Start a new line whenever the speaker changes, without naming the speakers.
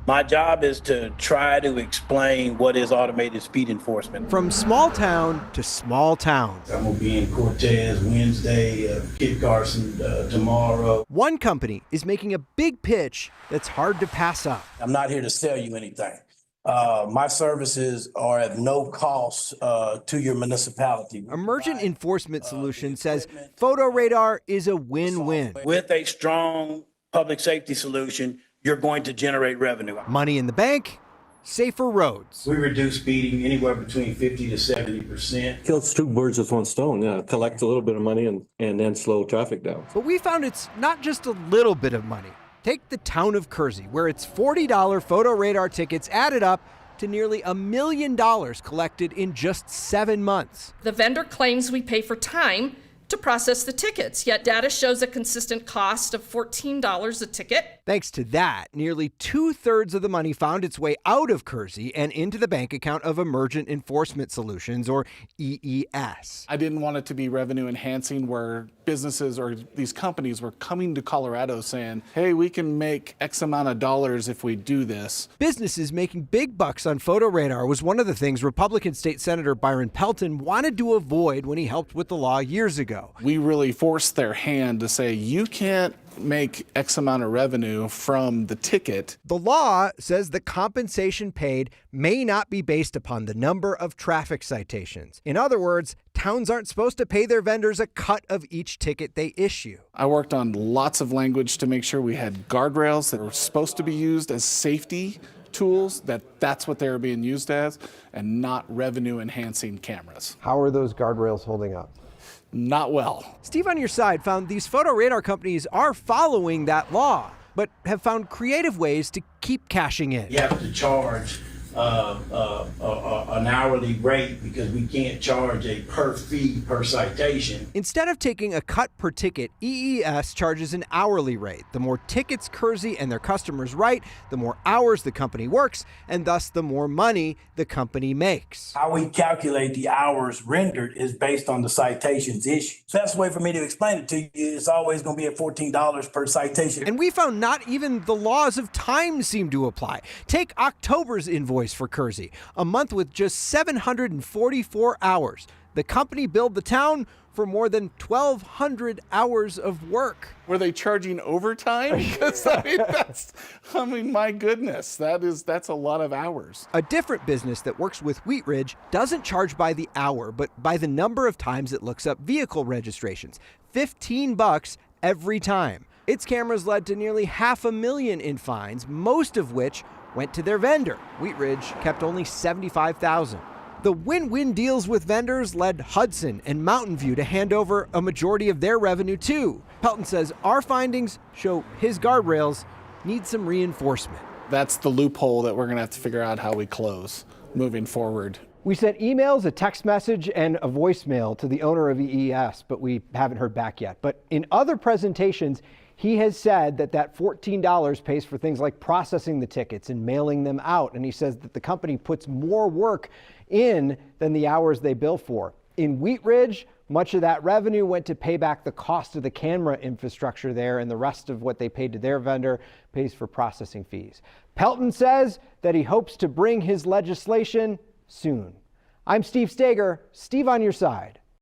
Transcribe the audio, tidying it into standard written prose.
My job is to try to explain what is automated speed enforcement.
From small town to small town.
I'm going to be in Cortez Wednesday, Kit Carson tomorrow.
One company is making a big pitch that's hard to pass up.
I'm not here to sell you anything. My services are at no cost to your municipality.
Emergent Enforcement Solutions says photo radar is a win-win.
With a strong public safety solution, you're going to generate revenue.
Money in the bank, safer roads.
We reduce speeding anywhere between 50 to 70%.
Kills two birds with one stone. Yeah, collect a little bit of money and then slow traffic down.
But we found it's not just a little bit of money. Take the town of Kersey, where its $40 photo radar tickets added up to nearly $1 million collected in just 7 months.
The vendor claims we pay for time to process the tickets, yet data shows a consistent cost of $14 a ticket.
Thanks to that, nearly 2/3 of the money found its way out of Kersey and into the bank account of Emergent Enforcement Solutions, or EES.
I didn't want it to be revenue enhancing where businesses or these companies were coming to Colorado saying, hey, we can make X amount of dollars if we do this.
Businesses making big bucks on photo radar was one of the things Republican State Senator Byron Pelton wanted to avoid when he helped with the law years ago.
We really forced their hand to say, you can't make X amount of revenue from the ticket.
The law says the compensation paid may not be based upon the number of traffic citations. In other words, towns aren't supposed to pay their vendors a cut of each ticket they issue.
I worked on lots of language to make sure we had guardrails that were supposed to be used as safety tools, that's what they were being used as, and not revenue enhancing cameras.
How are those guardrails holding up?
Not well.
Steve on your side found these photo radar companies are following that law, but have found creative ways to keep cashing in.
You have to charge an hourly rate because we can't charge a per fee per citation.
Instead of taking a cut per ticket, EES charges an hourly rate. The more tickets Kersey and their customers write, the more hours the company works, and thus the more money the company makes.
How we calculate the hours rendered is based on the citations issued. So that's the way for me to explain it to you. It's always going to be at $14 per citation.
And we found not even the laws of time seem to apply. Take October's invoice for Kersey, a month with just 744 hours. The company billed the town for more than 1,200 hours of work.
Were they charging overtime? Because my goodness, that's a lot of hours.
A different business that works with Wheat Ridge doesn't charge by the hour, but by the number of times it looks up vehicle registrations. $15 every time. Its cameras led to nearly $500,000 in fines, most of which went to their vendor. Wheat Ridge kept only $75,000. The win-win deals with vendors led Hudson and Mountain View to hand over a majority of their revenue too. Pelton says our findings show his guardrails need some reinforcement.
That's the loophole that we're going to have to figure out how we close moving forward.
We sent emails, a text message, and a voicemail to the owner of EES, but we haven't heard back yet. But in other presentations, he has said that $14 pays for things like processing the tickets and mailing them out. And he says that the company puts more work in than the hours they bill for. In Wheat Ridge, much of that revenue went to pay back the cost of the camera infrastructure there, and the rest of what they paid to their vendor pays for processing fees. Pelton says that he hopes to bring his legislation soon. I'm Steve Stager, Steve on your side.